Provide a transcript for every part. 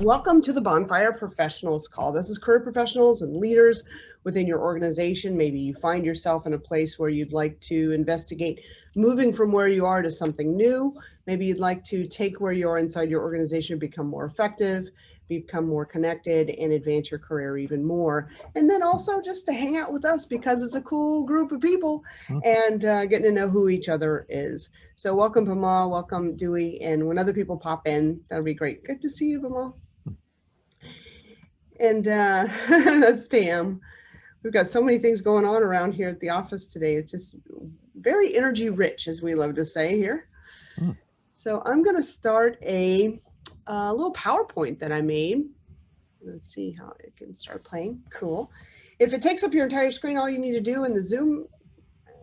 Welcome to the Bonfire Professionals Call. This is career professionals and leaders within your organization. Maybe you find yourself in a place where you'd like to investigate moving from where you are to something new. Maybe you'd like to take where you are inside your organization, become more effective, become more connected, and advance your career even more. And then also just to hang out with us because it's a cool group of people and getting to know who each other is. So welcome, Bimal. Welcome, Dewey. And when other people pop in, that'll be great. Good to see you, Bimal. And that's Pam. We've got so many things going on around here at the office today. It's just very energy rich, as we love to say here. So I'm going to start a little PowerPoint that I made. Let's see how it can start playing. Cool. If it takes up your entire screen, all you need to do in the Zoom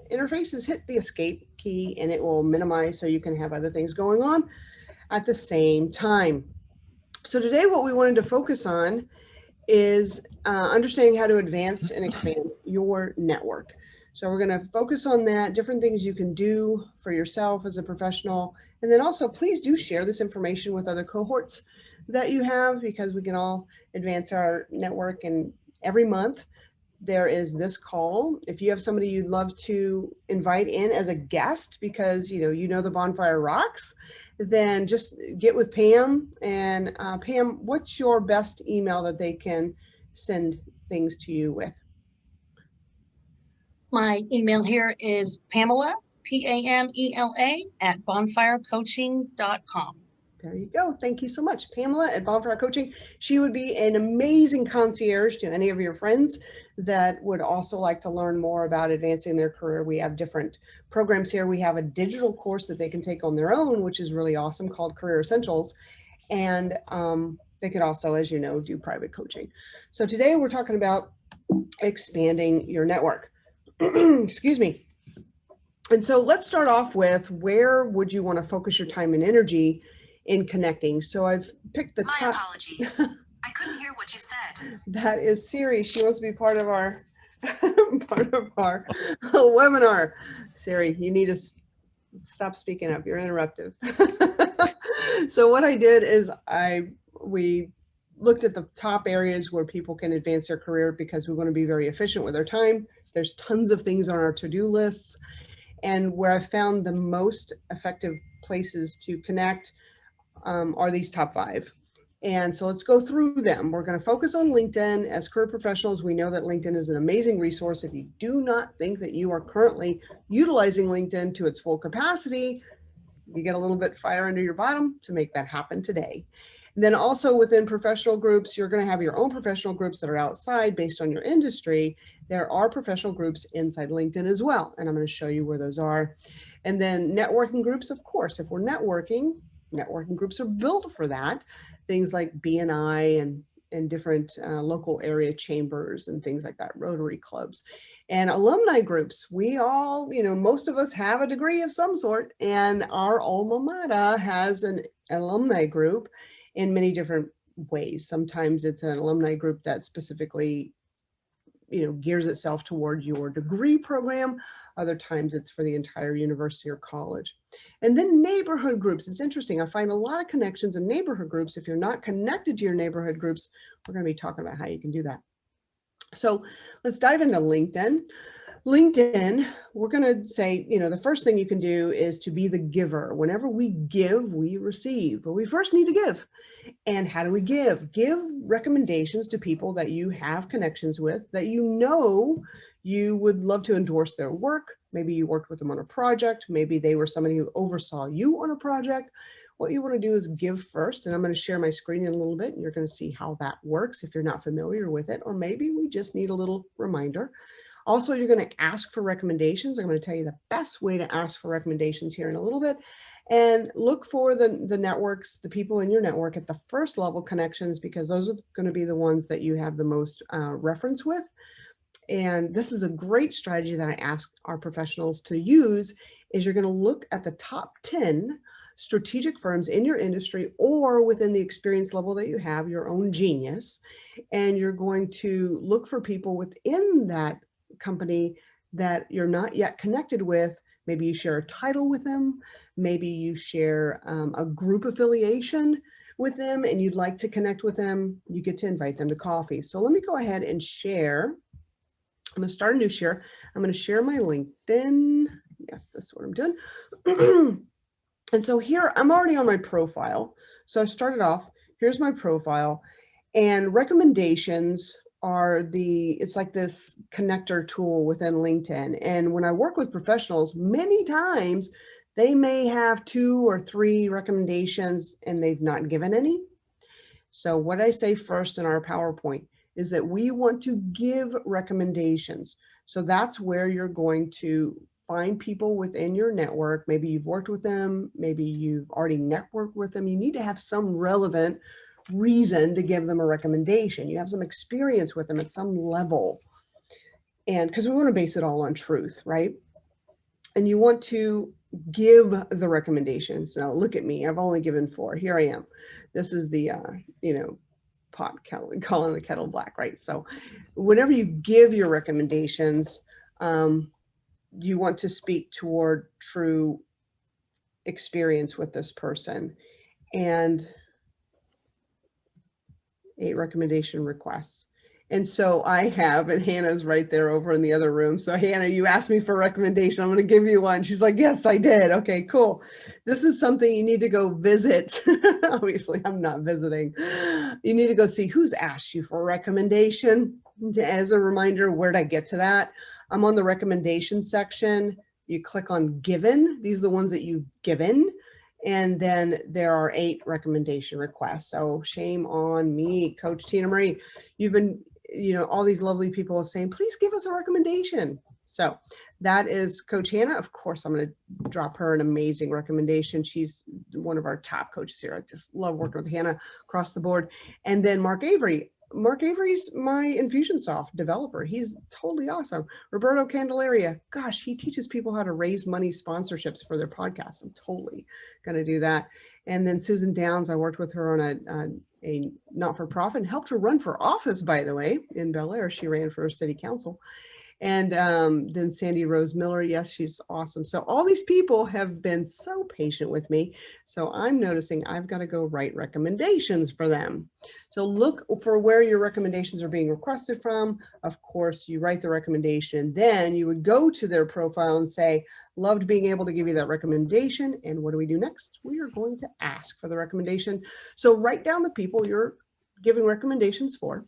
interface is hit the escape key and it will minimize so you can have other things going on at the same time. So today what we wanted to focus on is understanding how to advance and expand your network. So we're going to focus on that, different things you can do for yourself as a professional. And then also, please do share this information with other cohorts that you have because we can all advance our network. And every month there is this call. If you have somebody you'd love to invite in as a guest because you know the Bonfire rocks, then just get with Pam. And Pam, what's your best email that they can send things to you with? My email here is Pamela, Pamela, at bonfirecoaching.com. There you go. Thank you so much. Pamela at Bonfire Coaching. She would be an amazing concierge to any of your friends that would also like to learn more about advancing their career. We have different programs here. We have a digital course that they can take on their own, which is really awesome, called Career Essentials. And they could also, as you know, do private coaching. So today we're talking about expanding your network. Excuse me. And so let's start off with, where would you want to focus your time and energy in connecting? So I've picked the top. My apologies. I couldn't hear what you said. That is Siri. She wants to be part of our webinar. Siri, you need to stop speaking up. You're interruptive. So what I did is we looked at the top areas where people can advance their career because we want to be very efficient with our time. There's tons of things on our to-do lists, and where I found the most effective places to connect are these top 5. And so let's go through them. We're going to focus on LinkedIn. As career professionals, we know that LinkedIn is an amazing resource. If you do not think that you are currently utilizing LinkedIn to its full capacity, you get a little bit fire under your bottom to make that happen today. And then also within professional groups, you're going to have your own professional groups that are outside based on your industry. There are professional groups inside LinkedIn as well, and I'm going to show you where those are. And then networking groups, of course, if we're networking groups are built for that. Things like BNI and different local area chambers and things like that, Rotary clubs. And alumni groups, we all, most of us have a degree of some sort, and our alma mater has an alumni group in many different ways. Sometimes it's an alumni group that specifically gears itself toward your degree program. Other times it's for the entire university or college. And then neighborhood groups. It's interesting. I find a lot of connections in neighborhood groups. If you're not connected to your neighborhood groups, we're going to be talking about how you can do that. So let's dive into LinkedIn. LinkedIn, we're going to say, the first thing you can do is to be the giver. Whenever we give, we receive, but we first need to give. And how do we give? Give recommendations to people that you have connections with, that you would love to endorse their work. Maybe you worked with them on a project. Maybe they were somebody who oversaw you on a project. What you want to do is give first, and I'm going to share my screen in a little bit, and you're going to see how that works if you're not familiar with it, or maybe we just need a little reminder. Also, you're going to ask for recommendations. I'm going to tell you the best way to ask for recommendations here in a little bit. And look for the networks, the people in your network at the first level connections, because those are going to be the ones that you have the most reference with. And this is a great strategy that I ask our professionals to use, is you're going to look at the top 10 strategic firms in your industry or within the experience level that you have, your own genius. And you're going to look for people within that company that you're not yet connected with. Maybe you share a title with them. Maybe you share a group affiliation. with them and you'd like to connect with them, you get to invite them to coffee. So let me go ahead and share. I'm going to start a new share. I'm going to share my LinkedIn. Yes, that's what I'm doing. And so here I'm already on my profile. So I started off, here's my profile, and recommendations are it's like this connector tool within LinkedIn. And when I work with professionals, many times they may have 2 or 3 recommendations and they've not given any. So what I say first in our PowerPoint is that we want to give recommendations. So that's where you're going to find people within your network. Maybe you've worked with them, maybe you've already networked with them. You need to have some relevant reason to give them a recommendation. You have some experience with them at some level. And because we want to base it all on truth, right? And you want to give the recommendations. Now look at me, I've only given 4. Here I am. This is the, pot calling the kettle black, right? So whenever you give your recommendations, you want to speak toward true experience with this person. And 8 recommendation requests. And so I have, and Hannah's right there over in the other room. So Hannah, you asked me for a recommendation. I'm going to give you one. She's like, yes, I did. Okay, cool. This is something you need to go visit. Obviously, I'm not visiting. You need to go see who's asked you for a recommendation. As a reminder, where'd I get to that? I'm on the recommendation section. You click on given. These are the ones that you've given. And then there are 8 recommendation requests. So shame on me, Coach Tina Marie. You've been, all these lovely people have saying, please give us a recommendation. So that is Coach Hannah. Of course, I'm going to drop her an amazing recommendation. She's one of our top coaches here. I just love working with Hannah across the board. And then Mark Avery. Mark Avery's my Infusionsoft developer. He's totally awesome. Roberto Candelaria, gosh, he teaches people how to raise money sponsorships for their podcasts. I'm totally going to do that. And then Susan Downs, I worked with her on a not-for-profit and helped her run for office, by the way, in Bel Air. She ran for city council. And then Sandy Rose Miller, yes, she's awesome. So all these people have been so patient with me. So I'm noticing I've got to go write recommendations for them. So look for where your recommendations are being requested from. Of course, you write the recommendation, then you would go to their profile and say, loved being able to give you that recommendation. And what do we do next? We are going to ask for the recommendation. So write down the people you're giving recommendations for.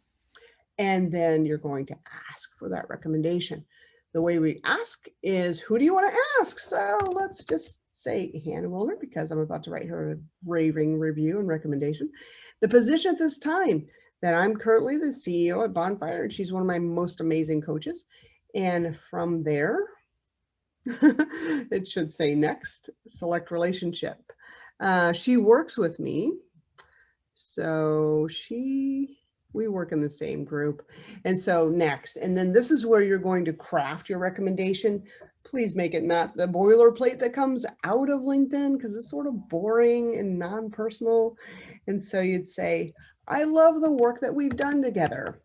And then you're going to ask for that recommendation. The way we ask is, who do you want to ask? So let's just say Hannah Wilner, because I'm about to write her a raving review and recommendation. The position at this time that I'm currently the CEO at Bonfire, and she's one of my most amazing coaches. And from there, it should say next, select relationship. She works with me. So we work in the same group. And so next, and then this is where you're going to craft your recommendation. Please make it not the boilerplate that comes out of LinkedIn, because it's sort of boring and non-personal. And so you'd say, I love the work that we've done together.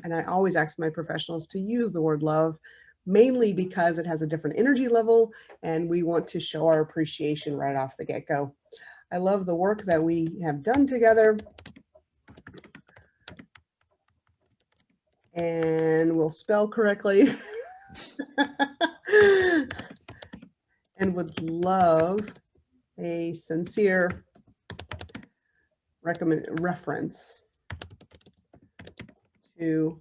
And I always ask my professionals to use the word love, mainly because it has a different energy level and we want to show our appreciation right off the get-go. I love the work that we have done together. And we'll spell correctly. And would love a sincere reference to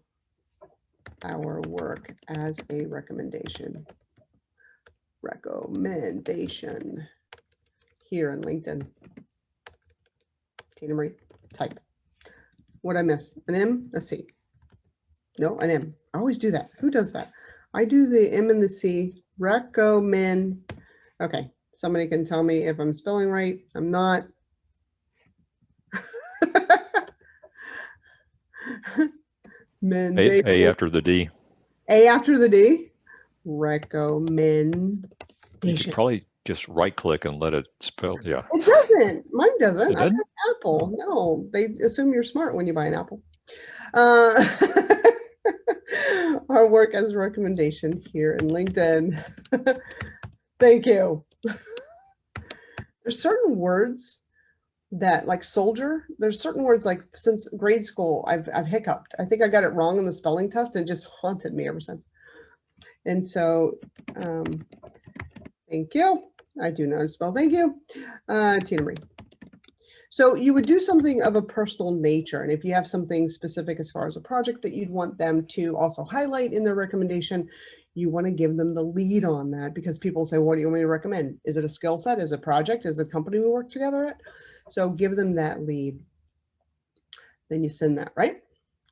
our work as a recommendation here in LinkedIn. Tina Marie, type. What'd I miss? An M, a C. No, an M. I always do that. Who does that? I do the M and the C. Recommend. Okay, somebody can tell me if I'm spelling right. I'm not. A after the D. A after the D. Recommendation. You could probably just right click and let it spell. Yeah. It doesn't. Mine doesn't. It I have doesn't? an Apple. No, they assume you're smart when you buy an Apple. Our work as a recommendation here in LinkedIn. Thank you. There's certain words that, like soldier, there's certain words like since grade school, I've hiccuped. I think I got it wrong in the spelling test and it just haunted me ever since. And so, thank you. I do know how to spell thank you, Tina Marie. So you would do something of a personal nature. And if you have something specific as far as a project that you'd want them to also highlight in their recommendation, you want to give them the lead on that, because people say, what do you want me to recommend? Is it a skill set? Is it a project? Is it a company we work together at? So give them that lead. Then you send that, right?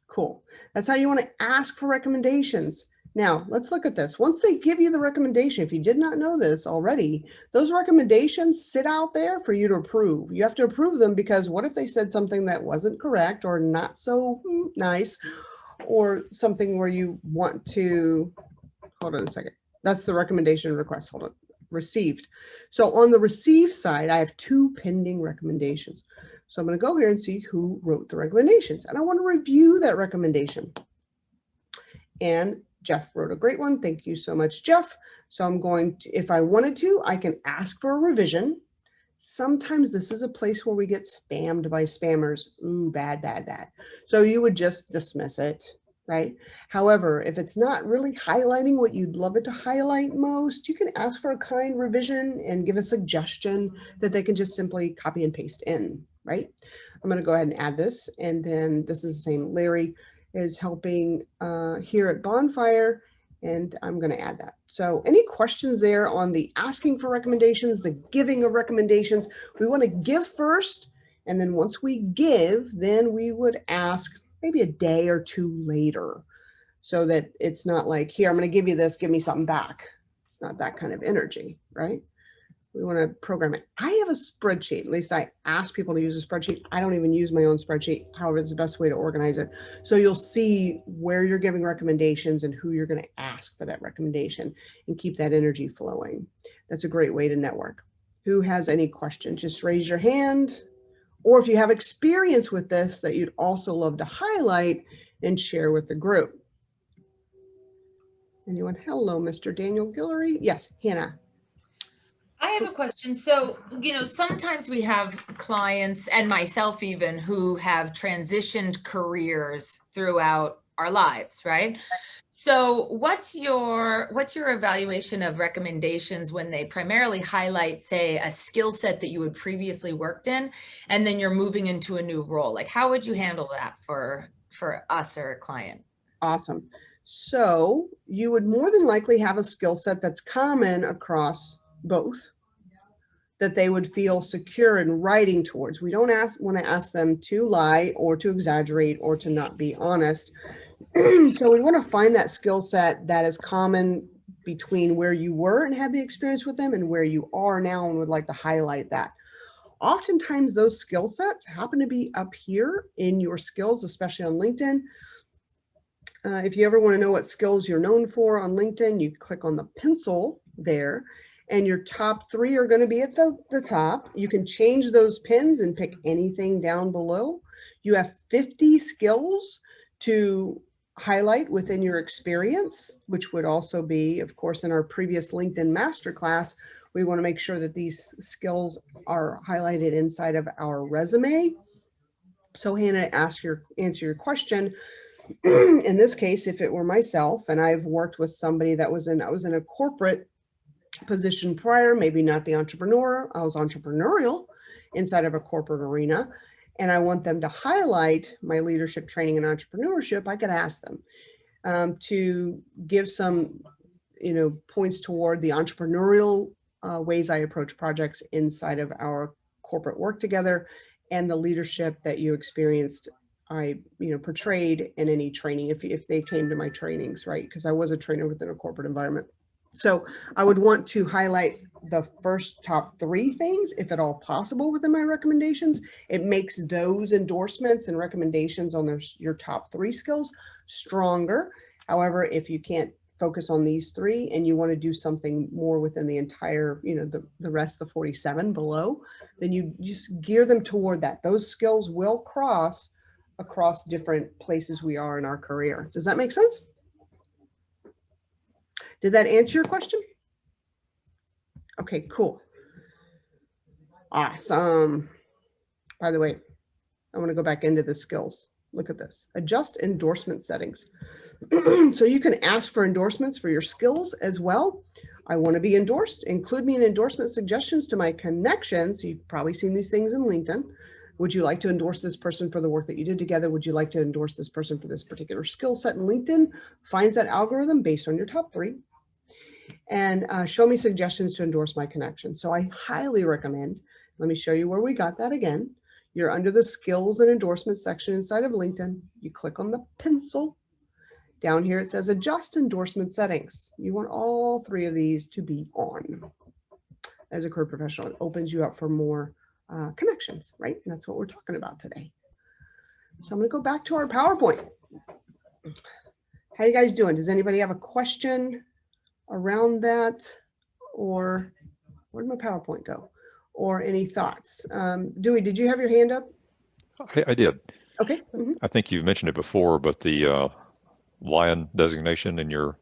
Cool. That's how you want to ask for recommendations. Now, let's look at this. Once they give you the recommendation, if you did not know this already, those recommendations sit out there for you to approve. You have to approve them, because what if they said something that wasn't correct or not so nice, or something where you want to, hold on a second. That's the recommendation request. Hold on. Received. So on the received side, I have 2 pending recommendations. So I'm going to go here and see who wrote the recommendations, and I want to review that recommendation. And Jeff wrote a great one. Thank you so much, Jeff. So I'm going to, if I wanted to, I can ask for a revision. Sometimes this is a place where we get spammed by spammers. Ooh, bad, bad, bad. So you would just dismiss it, right? However, if it's not really highlighting what you'd love it to highlight most, you can ask for a kind revision and give a suggestion that they can just simply copy and paste in, right? I'm going to go ahead and add this. And then this is the same. Larry is helping here at Bonfire, and I'm going to add that. So any questions there on the asking for recommendations, the giving of recommendations? We want to give first, and then once we give, then we would ask maybe a day or 2 later, so that it's not like, here, I'm going to give you this, give me something back. It's not that kind of energy, right? We want to program it. I have a spreadsheet. At least I ask people to use a spreadsheet. I don't even use my own spreadsheet. However, it's the best way to organize it. So you'll see where you're giving recommendations and who you're going to ask for that recommendation, and keep that energy flowing. That's a great way to network. Who has any questions? Just raise your hand. Or if you have experience with this that you'd also love to highlight and share with the group. Anyone? Hello, Mr. Daniel Guillory. Yes, Hannah. I have a question. So, sometimes we have clients, and myself even, who have transitioned careers throughout our lives, right? So what's your evaluation of recommendations when they primarily highlight, say, a skill set that you had previously worked in, and then you're moving into a new role? Like, how would you handle that for us or a client? Awesome. So you would more than likely have a skill set that's common across both, that they would feel secure in writing towards. We don't want to ask them to lie or to exaggerate or to not be honest. So we want to find that skill set that is common between where you were and had the experience with them and where you are now, and would like to highlight that. Oftentimes those skill sets happen to be up here in your skills, especially on LinkedIn. If you ever want to know what skills you're known for on LinkedIn, you click on the pencil there, and your top 3 are going to be at the top. You can change those pins and pick anything down below. You have 50 skills to highlight within your experience, which would also be, of course, in our previous LinkedIn masterclass, we want to make sure that these skills are highlighted inside of our resume. So Hannah, answer your question. In this case, if it were myself, and I've worked with somebody that I was in a corporate position prior, maybe not the entrepreneur, I was entrepreneurial inside of a corporate arena, and I want them to highlight my leadership training and entrepreneurship, I could ask them to give some, points toward the entrepreneurial ways I approach projects inside of our corporate work together, and the leadership that you experienced I, portrayed in any training, if they came to my trainings, right? Because I was a trainer within a corporate environment. So I would want to highlight the first top 3 things, if at all possible, within my recommendations. It makes those endorsements and recommendations on your top 3 skills stronger. However, if you can't focus on these 3 and you want to do something more within the entire, the rest, the 47 below, then you just gear them toward that. Those skills will cross across different places we are in our career. Does that make sense? Did that answer your question? Okay, cool. Awesome. by the way, I want to go back into the skills. Look at this. Adjust endorsement settings. So you can ask for endorsements for your skills as well. I want to be endorsed. Include me in endorsement suggestions to my connections. You've probably seen these things in LinkedIn. Would you like to endorse this person for the work that you did together? Would you like to endorse this person for this particular skill set? And LinkedIn finds that algorithm based on your top 3 and show me suggestions to endorse my connection. So I highly recommend, let me show you where we got that again. You're under the skills and endorsements section inside of LinkedIn. You click on the pencil. Down here, it says adjust endorsement settings. You want all 3 of these to be on. As a career professional, it opens you up for more connections, right? And that's what we're talking about today. So I'm going to go back to our PowerPoint. How you guys doing? Does anybody have a question around that? Or where'd my PowerPoint go? Or any thoughts? Dewey, did you have your hand up? I did. Okay. I think you've mentioned it before, but the lion designation in your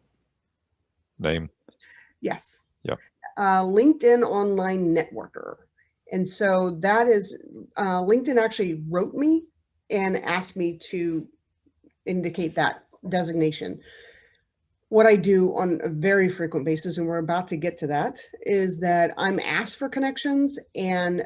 name. Yes. Yeah. LinkedIn Online Networker. And so that is, LinkedIn actually wrote me and asked me to indicate that designation. What I do on a very frequent basis, and we're about to get to that, is that I'm asked for connections, and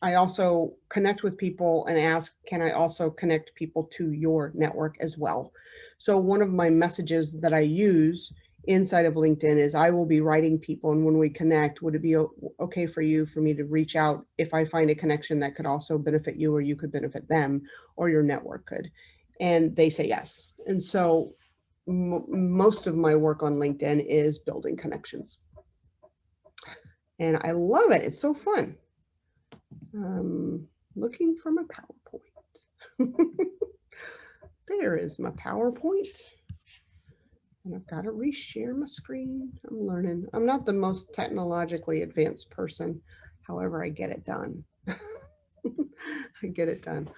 I also connect with people and ask, can I also connect people to your network as well? So one of my messages that I use inside of LinkedIn is I will be writing people, and when we connect, would it be okay for me to reach out if I find a connection that could also benefit you, or you could benefit them, or your network could? And they say yes. And so most of my work on LinkedIn is building connections. And I love it. It's so fun. Looking for my PowerPoint. There is my PowerPoint. And I've got to reshare my screen. I'm learning. I'm not the most technologically advanced person. However, I get it done. I get it done.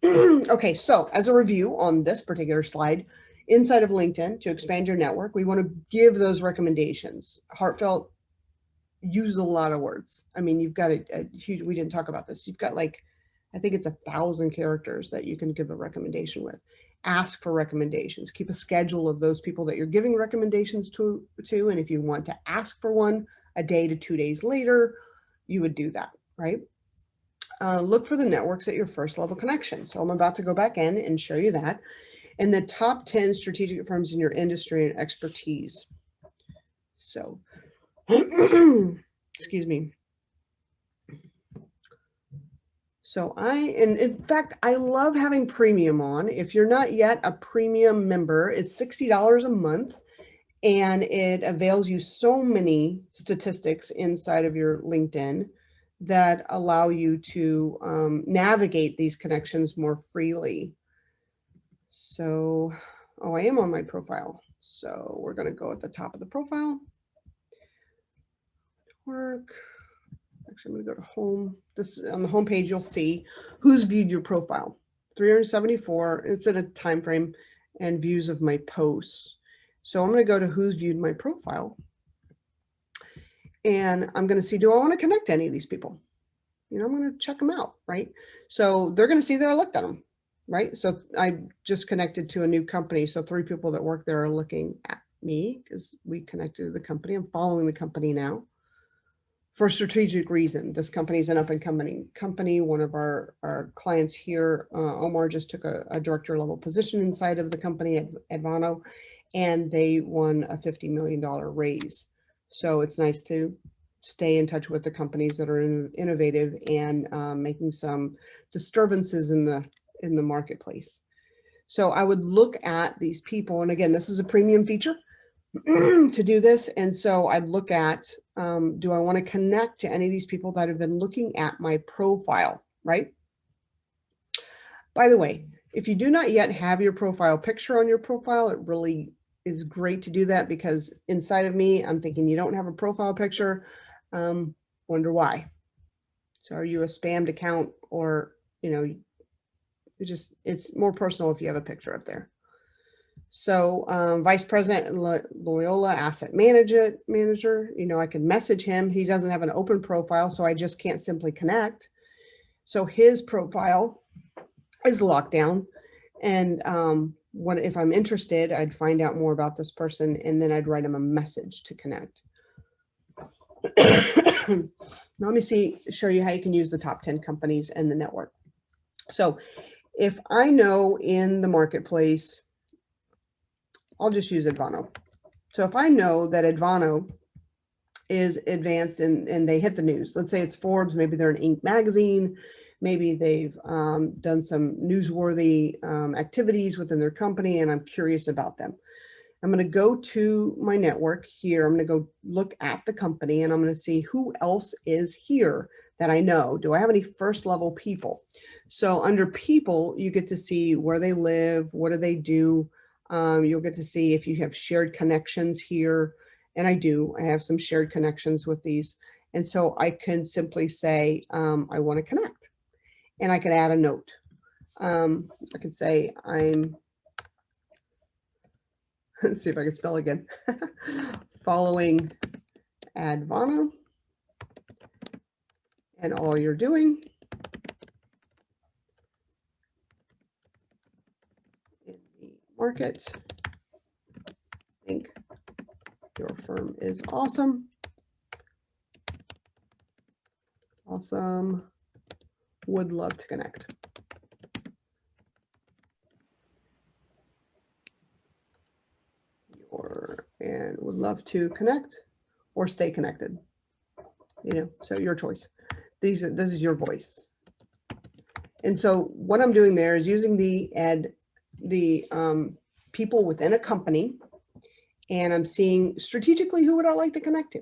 Okay, so as a review on this particular slide, inside of LinkedIn, to expand your network, we want to give those recommendations. Heartfelt, use a lot of words. I mean, you've got a huge, we didn't talk about this. You've got like, I think it's 1,000 characters that you can give a recommendation with. Ask for recommendations. Keep a schedule of those people that you're giving recommendations to. And if you want to ask for one a day to 2 days later, you would do that, right? Look for the networks at your first level connection. So I'm about to go back in and show you that. And the top 10 strategic firms in your industry and expertise. So, excuse me. So and in fact, I love having premium on. If you're not yet a premium member, it's $60 a month, and it avails you so many statistics inside of your LinkedIn that allow you to navigate these connections more freely. So, oh, I am on my profile. So we're going to go at the top of the profile. Work. Actually, I'm going to go to home. This on the home page, you'll see who's viewed your profile. 374. It's at a time frame and views of my posts. So I'm going to go to who's viewed my profile. And I'm going to see, do I want to connect to any of these people? You know, I'm going to check them out, right? So they're going to see that I looked at them, right? So I just connected to a new company. So 3 people that work there are looking at me because we connected to the company. I'm following the company now for a strategic reason. This company is an up and coming company. One of our clients here, Omar, just took a director level position inside of the company at Advano, and they won a $50 million raise. So it's nice to stay in touch with the companies that are innovative and making some disturbances in the marketplace. So I would look at these people, and again, this is a premium feature to do this. And so I'd look at, do I want to connect to any of these people that have been looking at my profile, right? By the way, if you do not yet have your profile picture on your profile, it really is great to do that, because inside of me, I'm thinking you don't have a profile picture. Wonder why. So are you a spammed account, or, you know, it's more personal if you have a picture up there. So Vice President Loyola Asset Manager, you know, I can message him. He doesn't have an open profile, so I just can't simply connect. So his profile is locked down. And what if I'm interested, I'd find out more about this person and then I'd write him a message to connect. Now let me show you how you can use the top 10 companies and the network. So if I know in the marketplace, I'll just use Advano. So if I know that Advano is advanced and they hit the news, let's say it's Forbes, maybe they're in Inc. magazine, maybe they've done some newsworthy activities within their company, and I'm curious about them. I'm going to go to my network here. I'm going to go look at the company and I'm going to see who else is here that I know. Do I have any first level people? So under people, you get to see where they live, what do they do. You'll get to see if you have shared connections here. And I do. I have some shared connections with these. And so I can simply say, I want to connect. And I can add a note. I could say, let's see if I can spell again. Following Advano. And all you're doing in the market, think your firm is awesome. Awesome. Would love to connect. And would love to connect or stay connected. You know, so your choice. This is your voice. And so what I'm doing there is using the people within a company, and I'm seeing strategically who would I like to connect to,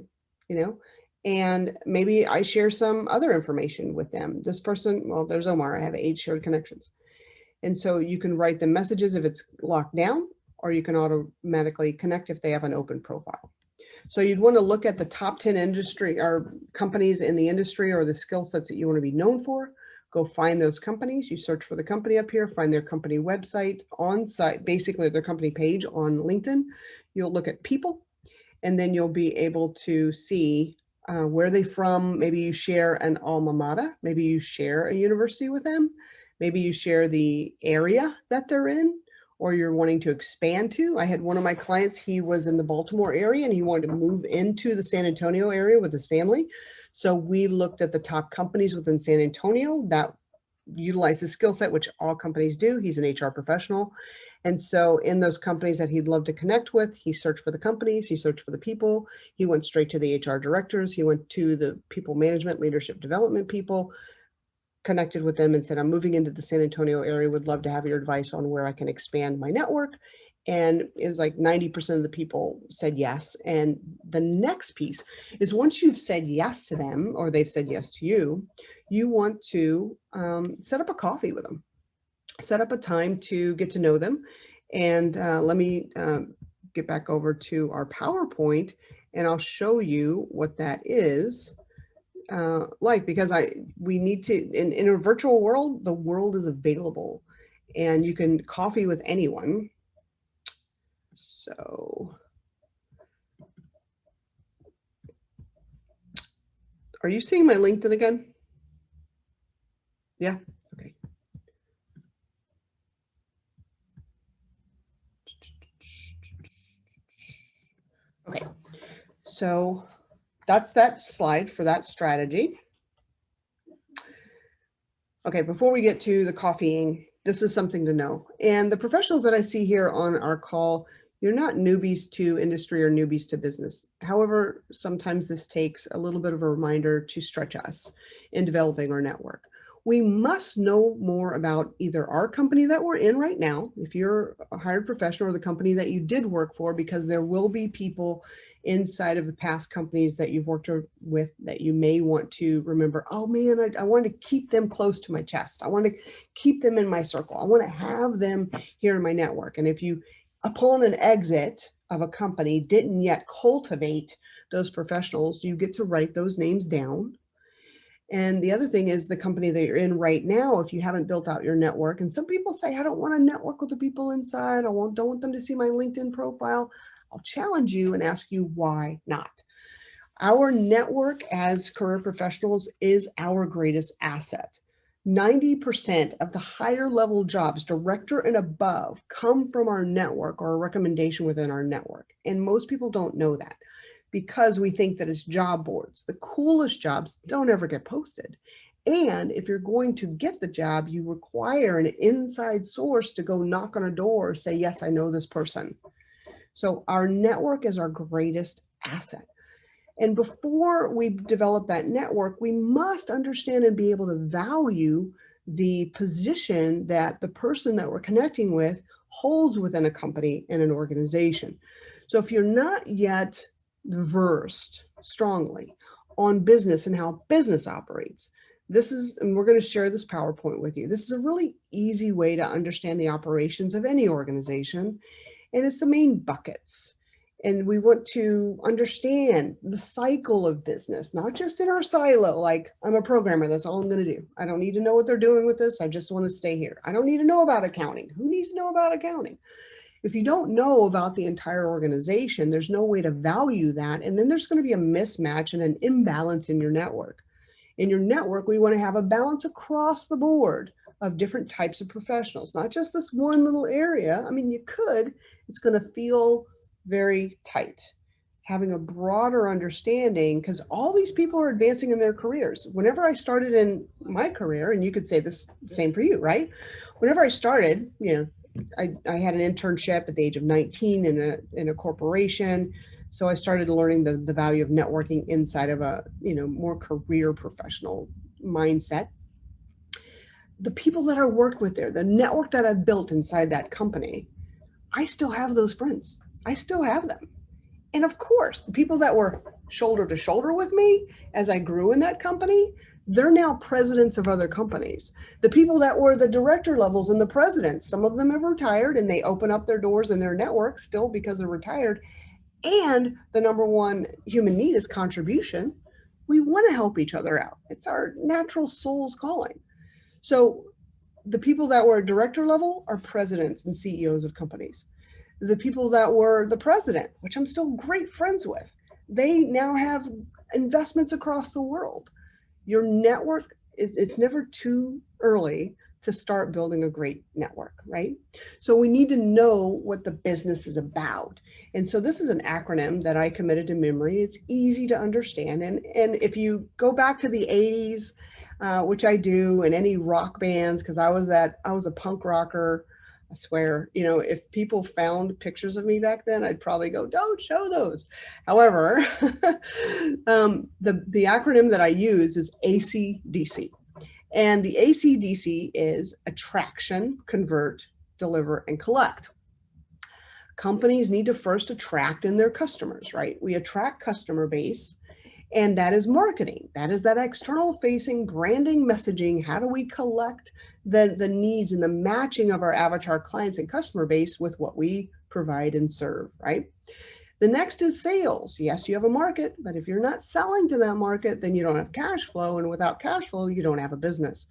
you know, and maybe I share some other information with them. This person, well, there's Omar, I have 8 shared connections. And so you can write them messages if it's locked down, or you can automatically connect if they have an open profile. So you'd want to look at the top 10 industry or companies in the industry or the skill sets that you want to be known for. Go find those companies. You search for the company up here, find their company website on site, basically their company page on LinkedIn. You'll look at people, and then you'll be able to see where they're from. Maybe you share an alma mater. Maybe you share a university with them. Maybe you share the area that they're in, or you're wanting to expand to. I had one of my clients, he was in the Baltimore area and he wanted to move into the San Antonio area with his family. So we looked at the top companies within San Antonio that utilize his skill set, which all companies do. He's an HR professional. And so in those companies that he'd love to connect with, he searched for the companies, he searched for the people, he went straight to the HR directors, he went to the people management, leadership development people, connected with them and said, I'm moving into the San Antonio area, would love to have your advice on where I can expand my network. And it was like 90% of the people said yes. And the next piece is once you've said yes to them, or they've said yes to you, you want to set up a coffee with them, set up a time to get to know them. And let me get back over to our PowerPoint and I'll show you what that is. Like, because we need to, in a virtual world, the world is available and you can coffee with anyone. So are you seeing my LinkedIn again? Yeah, okay. Okay, so that's that slide for that strategy. Okay, before we get to the coffeeing, this is something to know. And the professionals that I see here on our call, you're not newbies to industry or newbies to business. However, sometimes this takes a little bit of a reminder to stretch us in developing our network. We must know more about either our company that we're in right now, if you're a hired professional, or the company that you did work for, because there will be people inside of the past companies that you've worked with that you may want to remember, oh man, I want to keep them close to my chest. I want to keep them in my circle. I want to have them here in my network. And if you, upon an exit of a company, didn't yet cultivate those professionals, you get to write those names down. And the other thing is the company that you're in right now, if you haven't built out your network, and some people say, I don't want to network with the people inside. Don't want them to see my LinkedIn profile. I'll challenge you and ask you why not. Our network as career professionals is our greatest asset. 90% of the higher level jobs, director and above, come from our network or a recommendation within our network. And most people don't know that because we think that it's job boards. The coolest jobs don't ever get posted. And if you're going to get the job, you require an inside source to go knock on a door, say, yes, I know this person. So our network is our greatest asset. And before we develop that network, we must understand and be able to value the position that the person that we're connecting with holds within a company and an organization. So if you're not yet versed strongly on business and how business operates, and we're going to share this PowerPoint with you. This is a really easy way to understand the operations of any organization, and it's the main buckets. And we want to understand the cycle of business, not just in our silo, like I'm a programmer, that's all I'm going to do. I don't need to know what they're doing with this. I just want to stay here. I don't need to know about accounting. Who needs to know about accounting? If you don't know about the entire organization, there's no way to value that. And then there's going to be a mismatch and an imbalance in your network. In your network, we want to have a balance across the board of different types of professionals, not just this one little area. I mean, you could, it's going to feel very tight. Having a broader understanding, because all these people are advancing in their careers. Whenever I started in my career, and you could say this same for you, right? Whenever I started, I had an internship at the age of 19 in a corporation. So I started learning the value of networking inside of a, more career professional mindset. The people that I worked with there, the network that I built inside that company, I still have those friends. I still have them. And of course, the people that were shoulder to shoulder with me as I grew in that company, they're now presidents of other companies. The people that were the director levels and the presidents, some of them have retired and they open up their doors in their network still because they're retired. And the number one human need is contribution. We want to help each other out. It's our natural soul's calling. So the people that were at director level are presidents and CEOs of companies. The people that were the president, which I'm still great friends with, they now have investments across the world. Your network, it's never too early to start building a great network, right? So we need to know what the business is about. And so this is an acronym that I committed to memory. It's easy to understand. And if you go back to the 80s, which I do, and any rock bands, because I was a punk rocker. I swear, if people found pictures of me back then, I'd probably go, don't show those. However, the acronym that I use is ACDC. And the ACDC is attraction, convert, deliver, and collect. Companies need to first attract in their customers, right? We attract customer base, and that is marketing. That is that external facing branding messaging. How do we collect the needs and the matching of our avatar clients and customer base with what we provide and serve, right? The next is sales. Yes, you have a market, but if you're not selling to that market, then you don't have cash flow. And without cash flow, you don't have a business.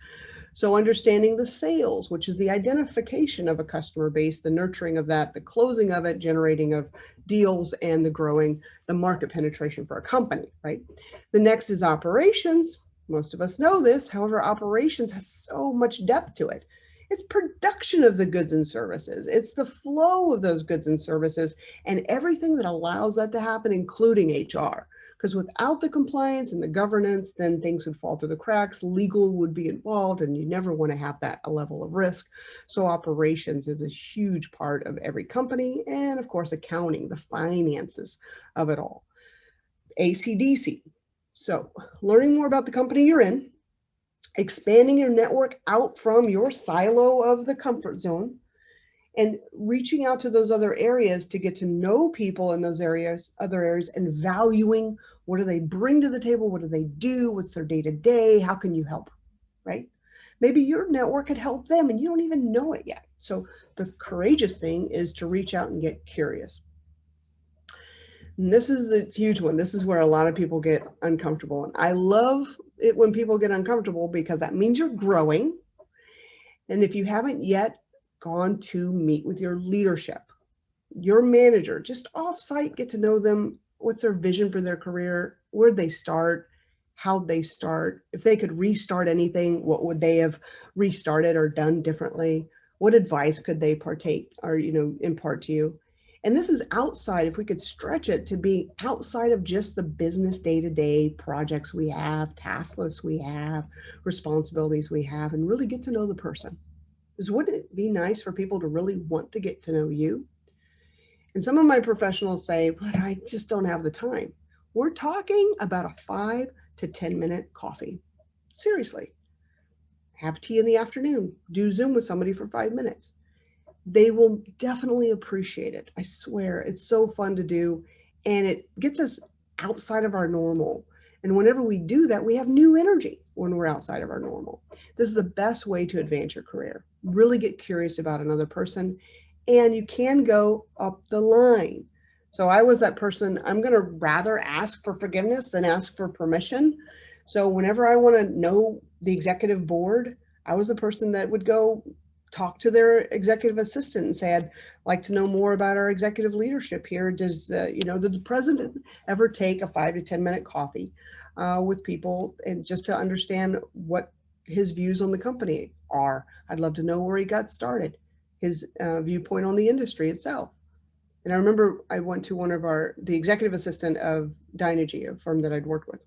So understanding the sales, which is the identification of a customer base, the nurturing of that, the closing of it, generating of deals, and the market penetration for a company, right? The next is operations. Most of us know this. However, operations has so much depth to it. It's production of the goods and services. It's the flow of those goods and services and everything that allows that to happen, including HR. Because without the compliance and the governance, then things would fall through the cracks. Legal would be involved, and you never want to have that level of risk. So operations is a huge part of every company. And of course, accounting, the finances of it all. ACDC. So learning more about the company you're in, expanding your network out from your silo of the comfort zone, and reaching out to those other areas to get to know people in those other areas, and valuing what do they bring to the table, what do they do, what's their day-to-day, how can you help, right? Maybe your network could help them and you don't even know it yet. So the courageous thing is to reach out and get curious. And this is the huge one. This is where a lot of people get uncomfortable. And I love it when people get uncomfortable because that means you're growing. And if you haven't yet gone to meet with your leadership, your manager, just off-site, get to know them. What's their vision for their career? Where'd they start? how'd they start? If they could restart anything, what would they have restarted or done differently? What advice could they partake or, impart to you? And this is outside, if we could stretch it to be outside of just the business day-to-day projects we have, task lists we have, responsibilities we have, and really get to know the person. Because wouldn't it be nice for people to really want to get to know you? And some of my professionals say, but I just don't have the time. We're talking about a 5 to 10 minute coffee. Seriously. Have tea in the afternoon. Do Zoom with somebody for 5 minutes. They will definitely appreciate it. I swear, it's so fun to do. And it gets us outside of our normal. And whenever we do that, we have new energy when we're outside of our normal. This is the best way to advance your career. Really get curious about another person. And you can go up the line. So I was that person, I'm going to rather ask for forgiveness than ask for permission. So whenever I want to know the executive board, I was the person that would go talk to their executive assistant and say, I'd like to know more about our executive leadership here. Does, did the president ever take a 5 to 10 minute coffee with people, and just to understand what his views on the company are? I'd love to know where he got started, his viewpoint on the industry itself. And I remember I went to the executive assistant of Dynegy, a firm that I'd worked with.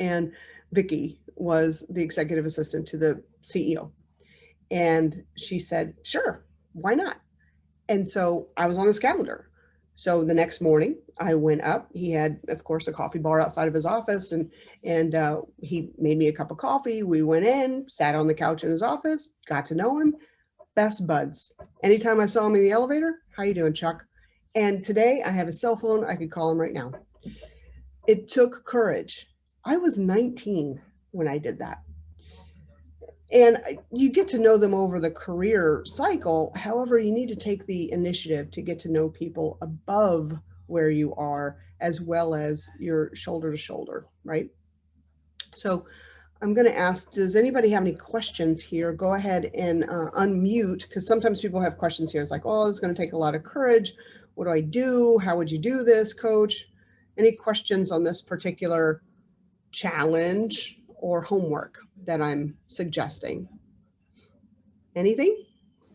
And Vicky was the executive assistant to the CEO. And she said, sure, why not? And so I was on his calendar. So the next morning I went up. He had, of course, a coffee bar outside of his office, and he made me a cup of coffee. We went in, sat on the couch in his office, got to know him. Best buds. Anytime I saw him in the elevator, how you doing, Chuck? And today I have a cell phone. I could call him right now. It took courage. I was 19 when I did that. And you get to know them over the career cycle. However, you need to take the initiative to get to know people above where you are, as well as your shoulder to shoulder, right? So I'm going to ask, does anybody have any questions here? Go ahead and unmute, because sometimes people have questions here. It's like, oh, it's going to take a lot of courage. What do I do? How would you do this, coach? Any questions on this particular challenge or homework that I'm suggesting? Anything?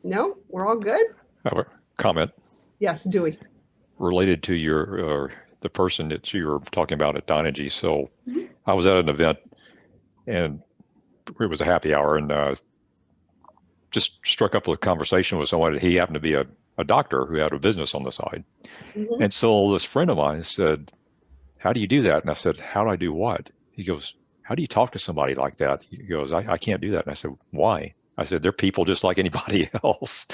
No? We're all good? I have a comment Yes, Dewey. related to your the person that you were talking about at Dynegy. So I was at an event, and it was a happy hour, and just struck up a conversation with someone. He happened to be a doctor who had a business on the side. Mhm. And so this friend of mine said, how do you do that? And I said, how do I do what? He goes, how do you talk to somebody like that? He goes, I can't do that. And I said, why? I said, they're people just like anybody else.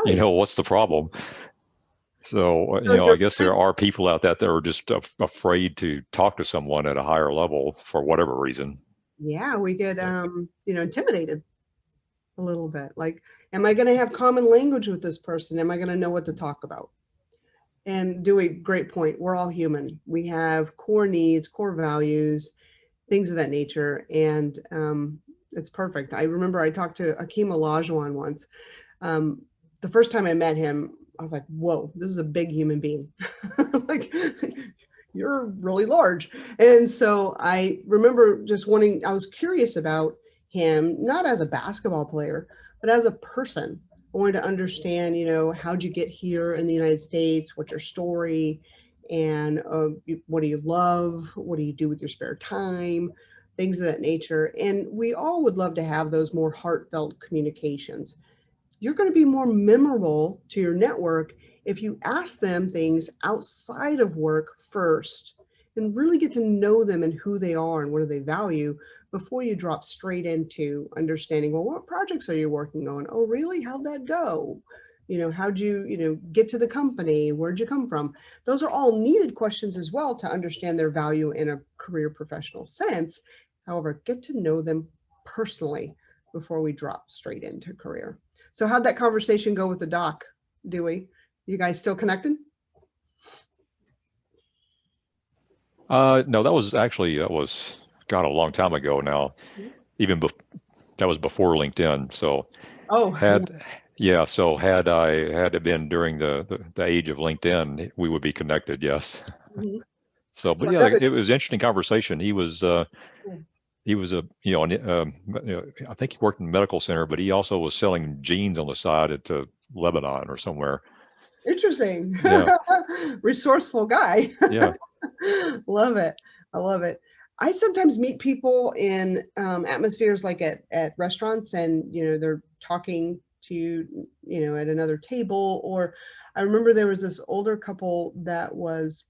Right. What's the problem? So, So I guess there are people out there that are just afraid to talk to someone at a higher level for whatever reason. yeah, we get, intimidated a little bit. Like, am I going to have common language with this person? Am I going to know what to talk about? And Dewey, great point. We're all human. We have core needs, core values, things of that nature. And it's perfect. I remember I talked to Akeem Olajuwon once. The first time I met him, I was like, whoa, this is a big human being. Like, you're really large. And so I remember just I was curious about him, not as a basketball player, but as a person. I wanted to understand, how'd you get here in the United States? What's your story? And what do you love? What do you do with your spare time? Things of that nature. And we all would love to have those more heartfelt communications. You're going to be more memorable to your network if you ask them things outside of work first and really get to know them and who they are and what do they value before you drop straight into understanding, well, what projects are you working on? Oh, really? How'd that go? How'd you, get to the company? Where'd you come from? Those are all needed questions as well to understand their value in a career professional sense. However, get to know them personally before we drop straight into career. So how'd that conversation go with the doc, Dewey? You guys still connected? No, that was God, a long time ago now. Even that was before LinkedIn. So had it been during the age of LinkedIn, we would be connected. Yes. Mhm. So, but So yeah, it was an interesting conversation. He was he was I think he worked in the medical center, but he also was selling jeans on the side at Lebanon or somewhere. Interesting. Yeah. Resourceful guy. Yeah. Love it. I love it. I sometimes meet people in atmospheres like at restaurants, and they're talking to you, at another table. Or I remember there was this older couple that was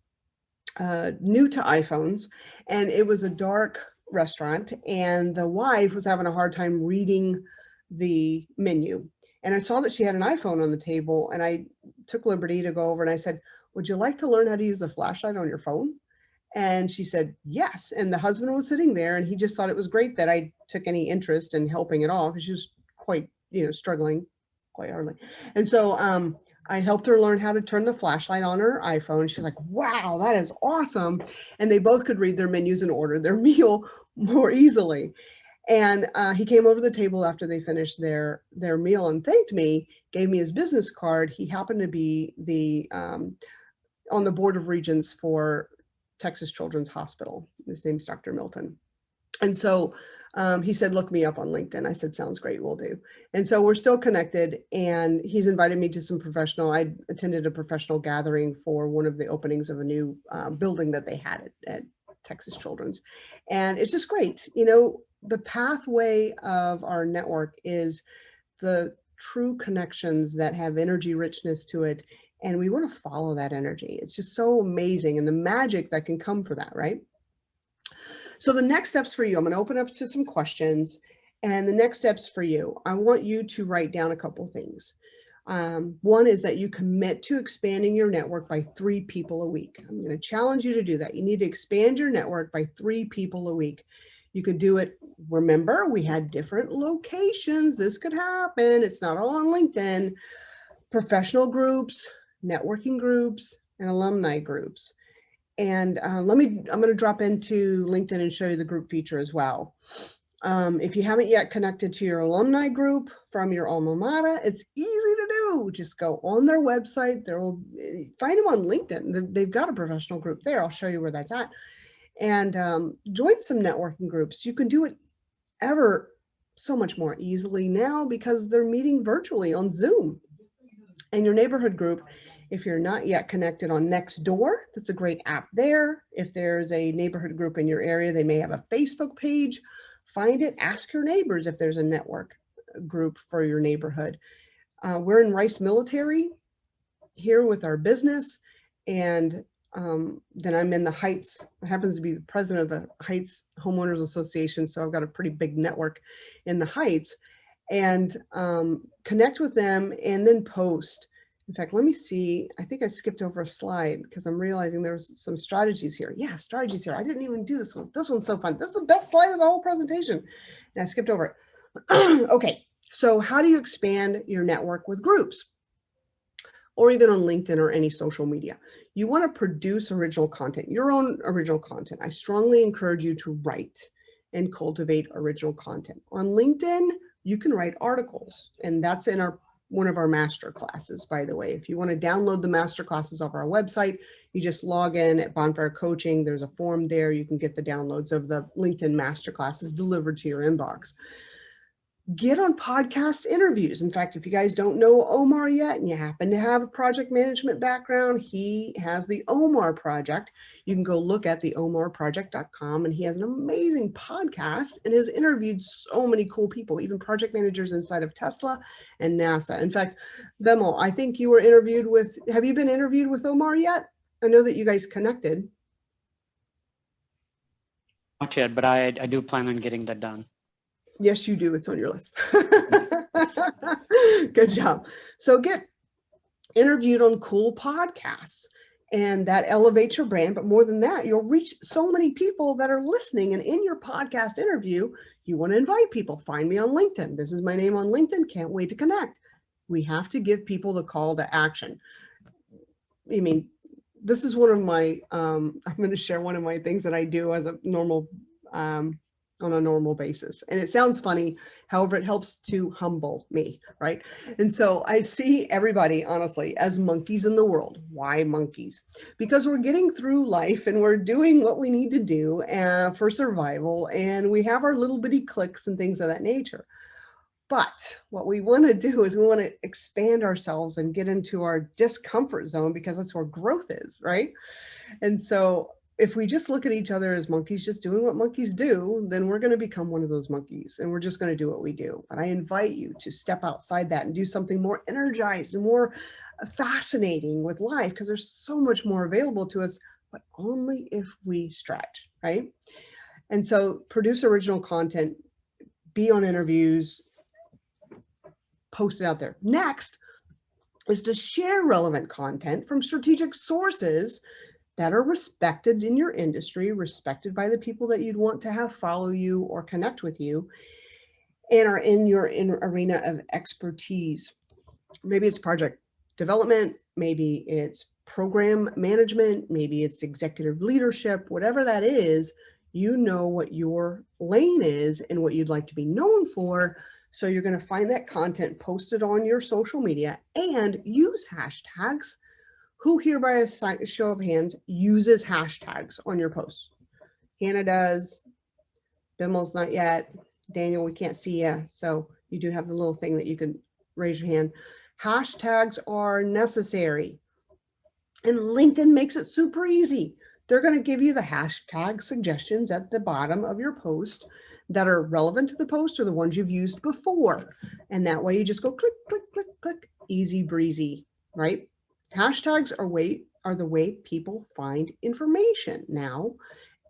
new to iPhones, and it was a dark restaurant, and the wife was having a hard time reading the menu. And I saw that she had an iPhone on the table, and I took liberty to go over and I said, "Would you like to learn how to use a flashlight on your phone?" And she said, "Yes." And the husband was sitting there, and he just thought it was great that I took any interest in helping at all, because she was quite, struggling quite hardly. And so I helped her learn how to turn the flashlight on her iPhone. She's like, "Wow, that is awesome." And they both could read their menus and order their meal more easily. And he came over to the table after they finished their meal and thanked me, gave me his business card. He happened to be on the board of regents for Texas Children's Hospital. His name's Dr. Milton. And so he said, "Look me up on LinkedIn." I said, "Sounds great, we'll do." And so we're still connected, and he's invited me to I attended a professional gathering for one of the openings of a new building that they had at Texas Children's. And it's just great. The pathway of our network is the true connections that have energy richness to it. And we want to follow that energy. It's just so amazing, and the magic that can come for that, right? So the next steps for you, I'm going to open up to some questions. And the next steps for you, I want you to write down a couple things. One is that you commit to expanding your network by 3 people a week. I'm going to challenge you to do that. You need to expand your network by 3 people a week. You could do it. Remember, we had different locations. This could happen. It's not all on LinkedIn. Professional groups, networking groups, and alumni groups. And I'm going to drop into LinkedIn and show you the group feature as well. If you haven't yet connected to your alumni group from your alma mater, it's easy to do. Just go on their website. Find them on LinkedIn. They've got a professional group there. I'll show you where that's at. And join some networking groups. You can do it ever so much more easily now because they're meeting virtually on Zoom. And your neighborhood group, if you're not yet connected on Nextdoor, that's a great app there. If there's a neighborhood group in your area, they may have a Facebook page. Find it, ask your neighbors if there's a network group for your neighborhood. We're in Rice Military here with our business, and then I'm in the Heights. I happens to be the president of the Heights Homeowners Association, so I've got a pretty big network in the Heights. And connect with them and then post. In fact, let me see. I think I skipped over a slide because I'm realizing there's some strategies here. Yeah, strategies here. I didn't even do this one. This one's so fun. This is the best slide of the whole presentation. And I skipped over it. Okay, so how do you expand your network with groups? Or even on LinkedIn or any social media? You want to produce original content, your own original content. I strongly encourage you to write and cultivate original content. On LinkedIn, you can write articles, and that's in one of our master classes, by the way. If you want to download the master classes off our website, you just log in at Bonfire Coaching. There's a form there. You can get the downloads of the LinkedIn master classes delivered to your inbox. Get on podcast interviews. In fact, if you guys don't know Omar yet and you happen to have a project management background, he has the Omar Project. You can go look at theomarproject.com, and he has an amazing podcast and has interviewed so many cool people, even project managers inside of Tesla and NASA. In fact, Bemel, I think you were interviewed with, have you been interviewed with Omar yet? I know that you guys connected. Not yet, but I do plan on getting that done. Yes, you do. It's on your list. Good job. So get interviewed on cool podcasts, and that elevates your brand. But more than that, you'll reach so many people that are listening. And in your podcast interview, you want to invite people. Find me on LinkedIn. This is my name on LinkedIn. Can't wait to connect. We have to give people the call to action. I mean, this is one of my, I'm going to share one of my things that I do as a normal on a normal basis. And it sounds funny, however, it helps to humble me, right? And so I see everybody, honestly, as monkeys in the world. Why monkeys? Because we're getting through life and we're doing what we need to do for survival, and we have our little bitty clicks and things of that nature. But what we want to do is we want to expand ourselves and get into our discomfort zone, because that's where growth is, right? And so if we just look at each other as monkeys just doing what monkeys do, then we're going to become one of those monkeys and we're just going to do what we do. But I invite you to step outside that and do something more energized and more fascinating with life, because there's so much more available to us, but only if we stretch, right? And so produce original content, be on interviews, post it out there. Next is to share relevant content from strategic sources that are respected in your industry, respected by the people that you'd want to have follow you or connect with you, and are in your arena of expertise. Maybe it's project development, maybe it's program management, maybe it's executive leadership, whatever that is, you know what your lane is and what you'd like to be known for. So you're going to find that content posted on your social media and use hashtags. Who here by a show of hands uses hashtags on your posts? Hannah does. Bimmel's not yet. Daniel, we can't see you. So you do have the little thing that you can raise your hand. Hashtags are necessary. And LinkedIn makes it super easy. They're going to give you the hashtag suggestions at the bottom of your post that are relevant to the post or the ones you've used before. And that way you just go click, click, click, click, easy breezy, right? Hashtags are the way people find information now.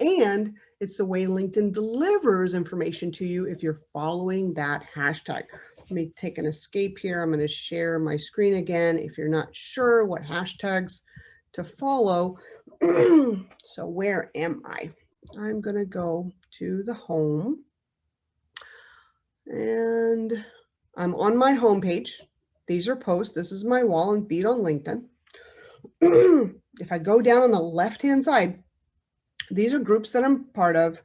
And it's the way LinkedIn delivers information to you if you're following that hashtag. Let me take an escape here. I'm going to share my screen again if you're not sure what hashtags to follow. So where am I? I'm going to go to the home. And I'm on my home page. These are posts. This is my wall and feed on LinkedIn. If I go down on the left-hand side, these are groups that I'm part of,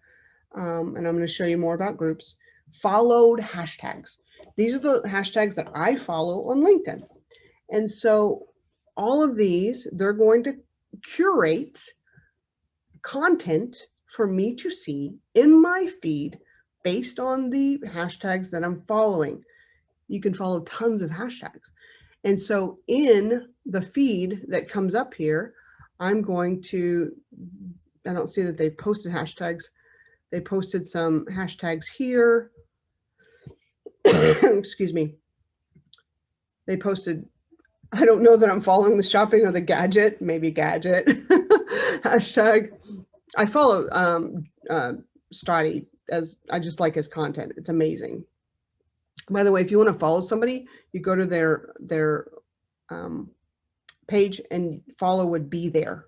and I'm going to show you more about groups. Followed hashtags. These are the hashtags that I follow on LinkedIn. And so all of these, they're going to curate content for me to see in my feed based on the hashtags that I'm following. You can follow tons of hashtags. And so in the feed that comes up here, I'm going to, I don't see that they've posted hashtags. They posted some hashtags here. Excuse me. They posted, I don't know that I'm following the shopping or the gadget, maybe gadget hashtag. I follow Strati, as I just like his content. It's amazing. By the way, if you want to follow somebody, you go to their page and follow would be there.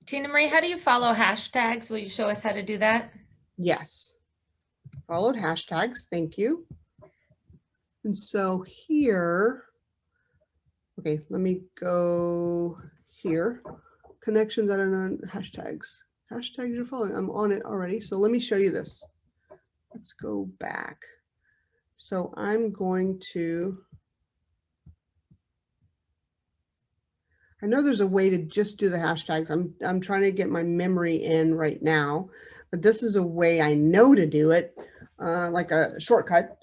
Tina Marie, how do you follow hashtags? Will you show us how to do that? Yes. Followed hashtags. Thank you. And so here, okay, let me go here. Connections that are non hashtags. Hashtags you're following. I'm on it already. So let me show you this. Let's go back. So I'm going to, I know there's a way to just do the hashtags. I'm trying to get my memory in right now, but this is a way I know to do it, like a shortcut.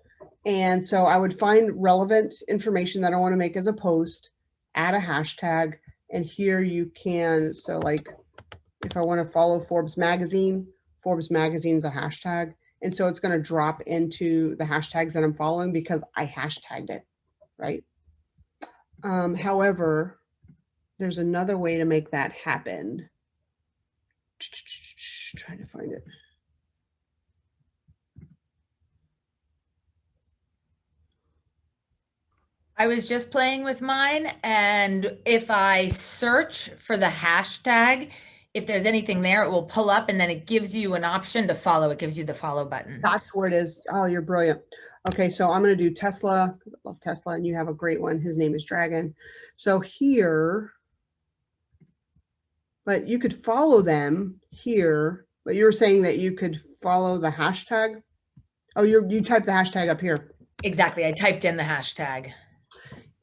And so I would find relevant information that I want to make as a post, add a hashtag, and here you can, so like if I want to follow Forbes Magazine's a hashtag. And so it's going to drop into the hashtags that I'm following because I hashtagged it, right? However, there's another way to make that happen. Trying to find it. I was just playing with mine, and if I search for the hashtag, if there's anything there, it will pull up and then it gives you an option to follow. It gives you the follow button. That's where it is. Oh, you're brilliant. Okay, so I'm going to do Tesla. I love Tesla, and you have a great one. His name is Dragon. So here, but you could follow them here But you were saying that you could follow the hashtag. Oh, you typed the hashtag up here. Exactly. I typed in the hashtag.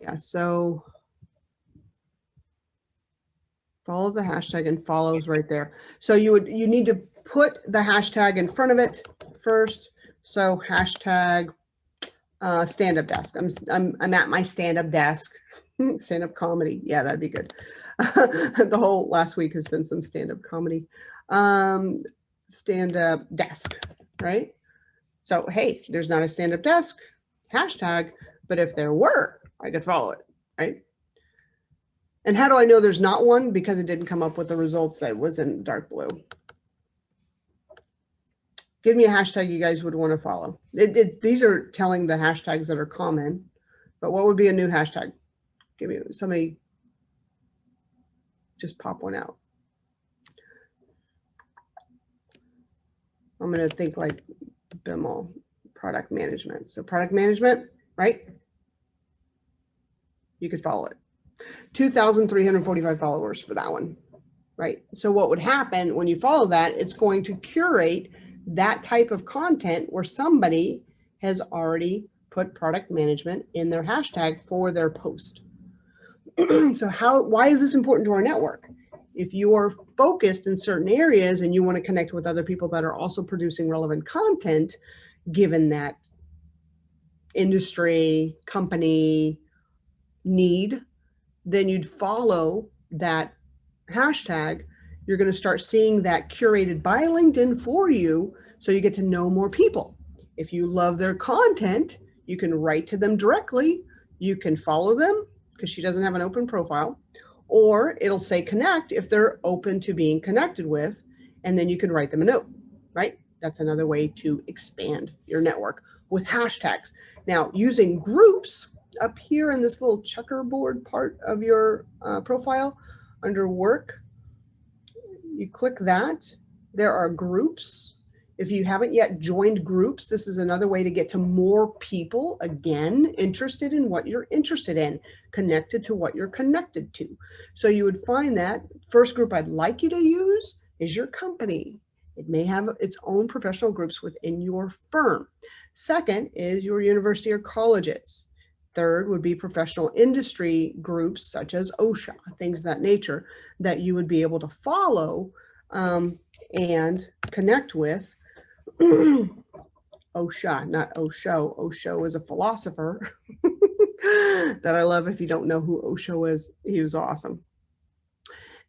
Yeah, so follow the hashtag and follows right there. So you need to put the hashtag in front of it first. So hashtag stand-up desk. I'm at my stand-up desk. Stand-up comedy. Yeah, that'd be good. The whole last week has been some stand-up comedy. Stand-up desk, right? So hey, there's not a stand-up desk hashtag, but if there were, I could follow it, right? And how do I know there's not one? Because it didn't come up with the results that was in dark blue. Give me a hashtag you guys would want to follow. These are telling the hashtags that are common, but what would be a new hashtag? Give me somebody, just pop one out. I'm going to think like BIML, product management. So product management, right? You could follow it. 2,345 followers for that one, right? So what would happen when you follow that, it's going to curate that type of content where somebody has already put product management in their hashtag for their post. So why is this important to our network? If you are focused in certain areas and you want to connect with other people that are also producing relevant content, given that industry, company need, then you'd follow that hashtag. You're going to start seeing that curated by LinkedIn for you, so you get to know more people. If you love their content, you can write to them directly. You can follow them because she doesn't have an open profile, or it'll say connect if they're open to being connected with, and then you can write them a note, right? That's another way to expand your network with hashtags. Now, using groups, up here in this little checkerboard part of your profile under work, you click that. There are groups. If you haven't yet joined groups, this is another way to get to more people, again, interested in what you're interested in, connected to what you're connected to. So you would find that first group I'd like you to use is your company. It may have its own professional groups within your firm. Second is your university or colleges. Third would be professional industry groups such as OSHA, things of that nature that you would be able to follow and connect with. OSHA, not Osho. Osho is a philosopher that I love. If you don't know who Osho is, he was awesome.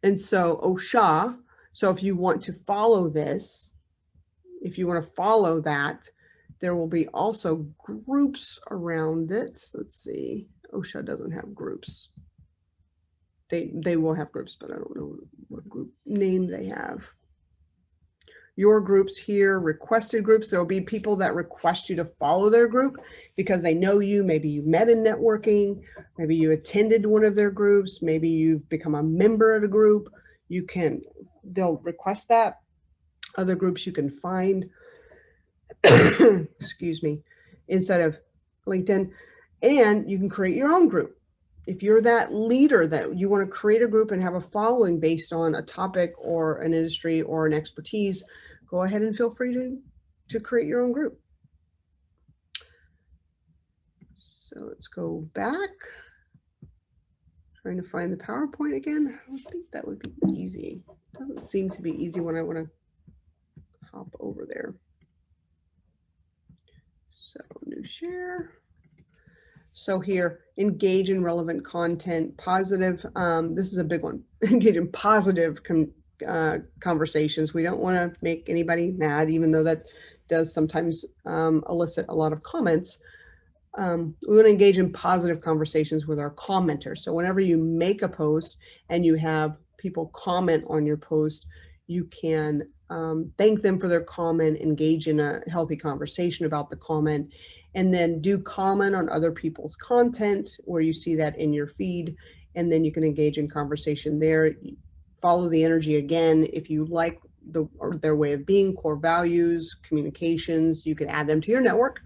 And so OSHA, so if you want to follow this, if you want to follow that, there will be also groups around it. Let's see. OSHA doesn't have groups. They will have groups, but I don't know what group name they have. Your groups here, requested groups. There will be people that request you to follow their group because they know you. Maybe you met in networking. Maybe you attended one of their groups. Maybe you've become a member of a group. They'll request that. Other groups you can find, excuse me, inside of LinkedIn, and you can create your own group. If you're that leader that you want to create a group and have a following based on a topic or an industry or an expertise, go ahead and feel free to create your own group. So let's go back. Trying to find the PowerPoint again. I don't think that would be easy. It doesn't seem to be easy when I want to hop over there. So new share. So here, engage in relevant content, positive. This is a big one. Engage in positive conversations. We don't want to make anybody mad, even though that does sometimes elicit a lot of comments. We want to engage in positive conversations with our commenters. So whenever you make a post and you have people comment on your post, you can thank them for their comment, engage in a healthy conversation about the comment, and then do comment on other people's content where you see that in your feed, and then you can engage in conversation there. Follow the energy again. If you like their way of being, core values, communications, you can add them to your network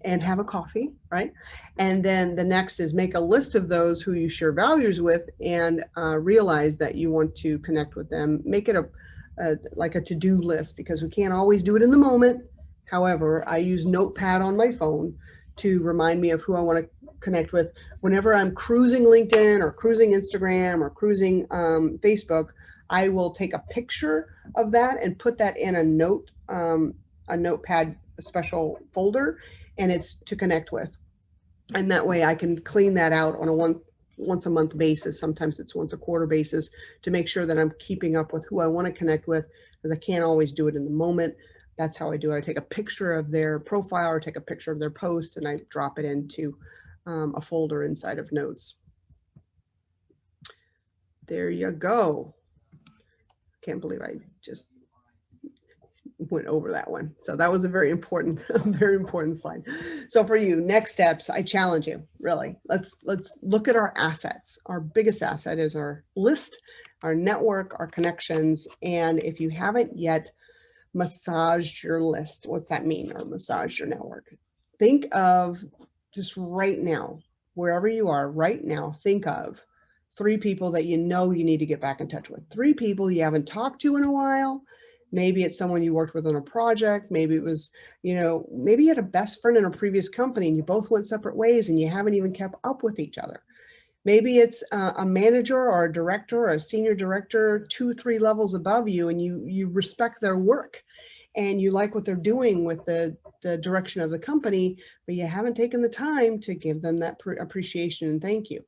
and have a coffee, right? And then the next is make a list of those who you share values with and realize that you want to connect with them. Make it like a to-do list, because we can't always do it in the moment. However, I use Notepad on my phone to remind me of who I want to connect with. Whenever I'm cruising LinkedIn or cruising Instagram or cruising Facebook, I will take a picture of that and put that in a Notepad, a special folder, and it's to connect with. And that way I can clean that out on a once a month basis. Sometimes it's once a quarter basis, to make sure that I'm keeping up with who I want to connect with, because I can't always do it in the moment. That's how I do it. I take a picture of their profile or take a picture of their post, and I drop it into a folder inside of Notes. There you go. Can't believe I just went over that one. So that was a very important slide. So for you, next steps, I challenge you, really. Let's look at our assets. Our biggest asset is our list, our network, our connections. And if you haven't yet massaged your list, what's that mean? Or massage your network? Think of, just right now, wherever you are right now, think of 3 people that you know you need to get back in touch with. 3 people you haven't talked to in a while. Maybe it's someone you worked with on a project. Maybe it was, maybe you had a best friend in a previous company and you both went separate ways and you haven't even kept up with each other. Maybe it's a manager or a director or a senior director 2-3 levels above you, and you respect their work and you like what they're doing with the direction of the company, but you haven't taken the time to give them that appreciation and thank you.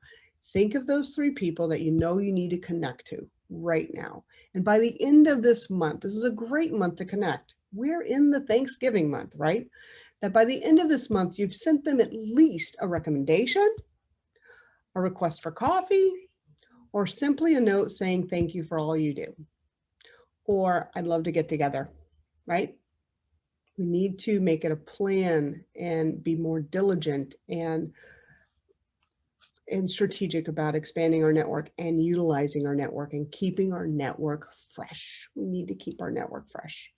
Think of those 3 people that you know you need to connect to right now. And by the end of this month, this is a great month to connect. We're in the Thanksgiving month, right? That by the end of this month, you've sent them at least a recommendation, a request for coffee, or simply a note saying thank you for all you do. Or I'd love to get together, right? We need to make it a plan and be more diligent and strategic about expanding our network and utilizing our network and keeping our network fresh. We need to keep our network fresh.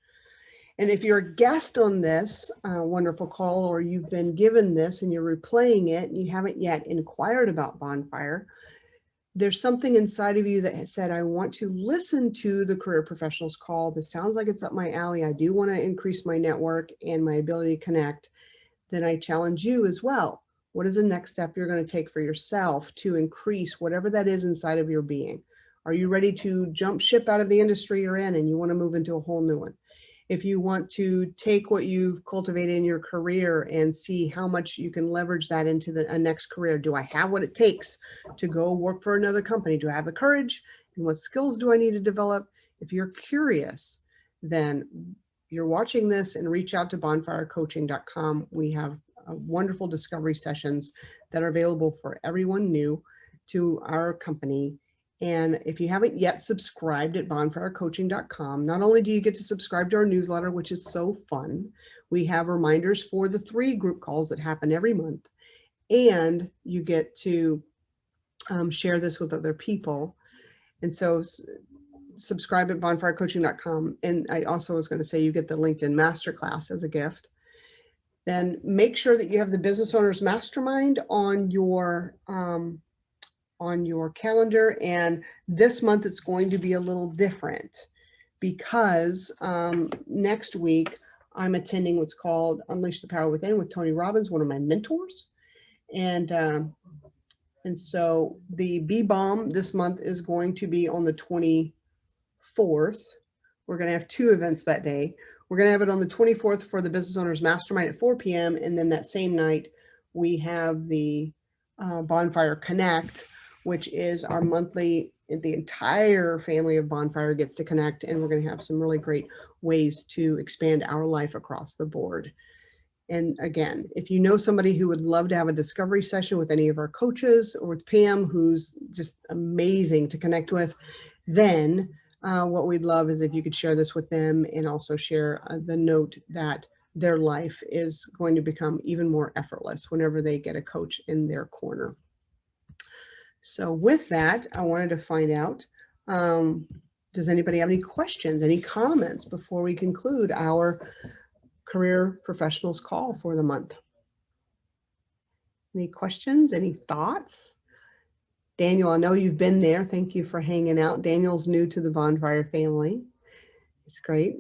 And if you're a guest on this wonderful call, or you've been given this and you're replaying it and you haven't yet inquired about Bonfire, there's something inside of you that has said, I want to listen to the Career Professionals call. This sounds like it's up my alley. I do want to increase my network and my ability to connect. Then I challenge you as well. What is the next step you're going to take for yourself to increase whatever that is inside of your being? Are you ready to jump ship out of the industry you're in and you want to move into a whole new one? If you want to take what you've cultivated in your career and see how much you can leverage that into a next career, do I have what it takes to go work for another company? Do I have the courage? And what skills do I need to develop? If you're curious, then you're watching this and reach out to bonfirecoaching.com. We have wonderful discovery sessions that are available for everyone new to our company. And if you haven't yet subscribed at bonfirecoaching.com, not only do you get to subscribe to our newsletter, which is so fun, we have reminders for the 3 group calls that happen every month, and you get to share this with other people. And so subscribe at bonfirecoaching.com. And I also was going to say you get the LinkedIn Masterclass as a gift. Then make sure that you have the Business Owners Mastermind on your calendar. And this month it's going to be a little different, because next week I'm attending what's called Unleash the Power Within with Tony Robbins, one of my mentors. And so the B-Bomb this month is going to be on the 24th. We're going to have 2 events that day. We're going to have it on the 24th for the Business Owners Mastermind at 4 p.m. And then that same night, we have the Bonfire Connect, which is our monthly, the entire family of Bonfire gets to connect. And we're going to have some really great ways to expand our life across the board. And again, if you know somebody who would love to have a discovery session with any of our coaches, or with Pam, who's just amazing to connect with, then what we'd love is if you could share this with them, and also share the note that their life is going to become even more effortless whenever they get a coach in their corner. So with that, I wanted to find out, does anybody have any questions, any comments before we conclude our Career Professionals call for the month? Any questions, any thoughts? Daniel, I know you've been there. Thank you for hanging out. Daniel's new to the Bonfire family. It's great.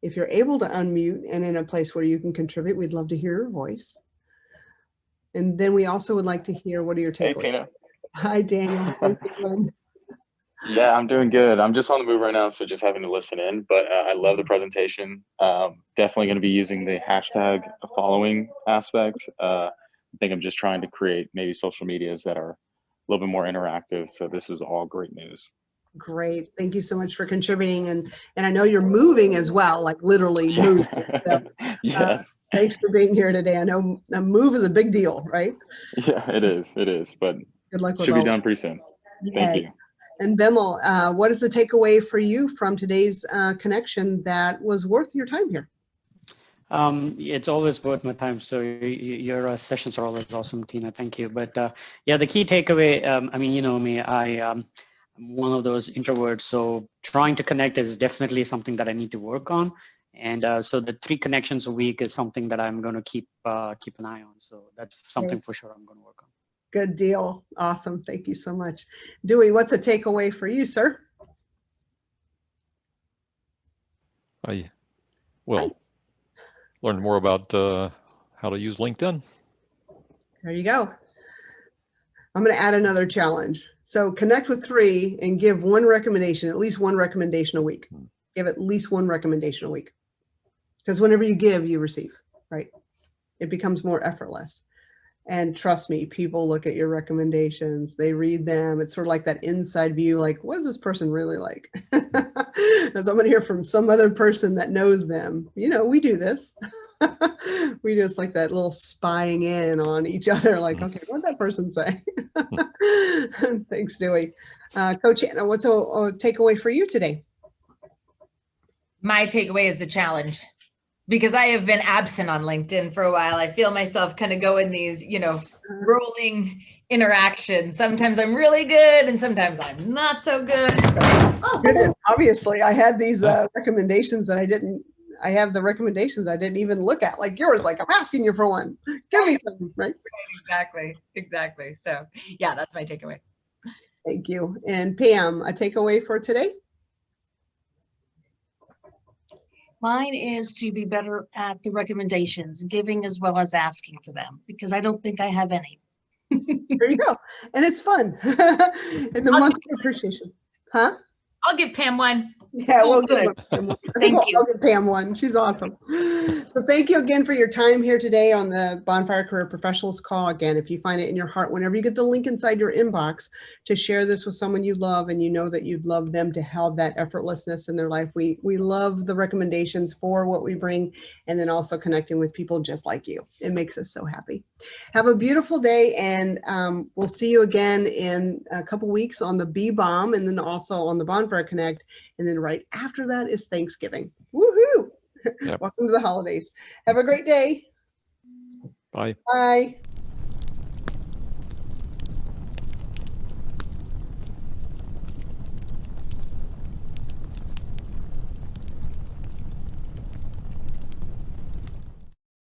If you're able to unmute and in a place where you can contribute, we'd love to hear your voice. And then we also would like to hear, what are your Hey, takeaways? Tina. Hi, Daniel. How you doing? Yeah, I'm doing good. I'm just on the move right now, so just having to listen in. But I love the presentation. Definitely going to be using the hashtag following aspect. I think I'm just trying to create maybe social medias that are a little bit more interactive. So this is all great news. Great. Thank you so much for contributing. And I know you're moving as well, like literally moving. So, Yes. thanks for being here today. I know a move is a big deal, right? Yeah, it is. It is. But Good luck with should be all. done pretty soon. Yeah. Thank you. And Bimal, what is the takeaway for you from today's connection that was worth your time here? It's always worth my time. So your sessions are always awesome, Tina. Thank you. But yeah, the key takeaway, I mean, you know me, I'm one of those introverts. So trying to connect is definitely something that I need to work on. And so the 3 connections a week is something that I'm going to keep an eye on. So that's something for sure I'm going to work on. Good deal. Awesome. Thank you so much. Dewey, what's a takeaway for you, sir? Learned more about how to use LinkedIn. There you go. I'm going to add another challenge. So connect with 3 and give one recommendation, at least one recommendation a week. Give at least one recommendation a week. Because whenever you give, you receive, right? It becomes more effortless. And trust me, people look at your recommendations, they read them. It's sort of like that inside view, like, what is this person really like? As I'm going to hear from some other person that knows them, you know, we do this. We just like that little spying in on each other, like, okay, what did that person say? Thanks, Dewey. Coach Anna, what's a takeaway for you today? My takeaway is the challenge. Because I have been absent on LinkedIn for a while. I feel myself kind of go in these, you know, rolling interactions. Sometimes I'm really good and sometimes I'm not so good. Obviously, I had these recommendations that I have the recommendations I didn't even look at, like yours, like I'm asking you for one. Give me some, right? Exactly. So yeah, that's my takeaway. Thank you. And Pam, a takeaway for today? Mine is to be better at the recommendations, giving as well as asking for them, because I don't think I have any. There you go. And it's fun. And the month of appreciation. Huh? I'll give Pam one. Yeah, we'll good. give Pam one. Thank you. I'll give Pam one. She's awesome. So thank you again for your time here today on the Bonfire Career Professionals call. Again, if you find it in your heart, whenever you get the link inside your inbox to share this with someone you love and you know that you'd love them to have that effortlessness in their life. We love the recommendations for what we bring and then also connecting with people just like you. It makes us so happy. Have a beautiful day, and we'll see you again in a couple weeks on the B-Bomb and then also on the Bonfire Connect. And then right after that is Thanksgiving. Woohoo! Yep. Welcome to the holidays. Have a great day. Bye. Bye.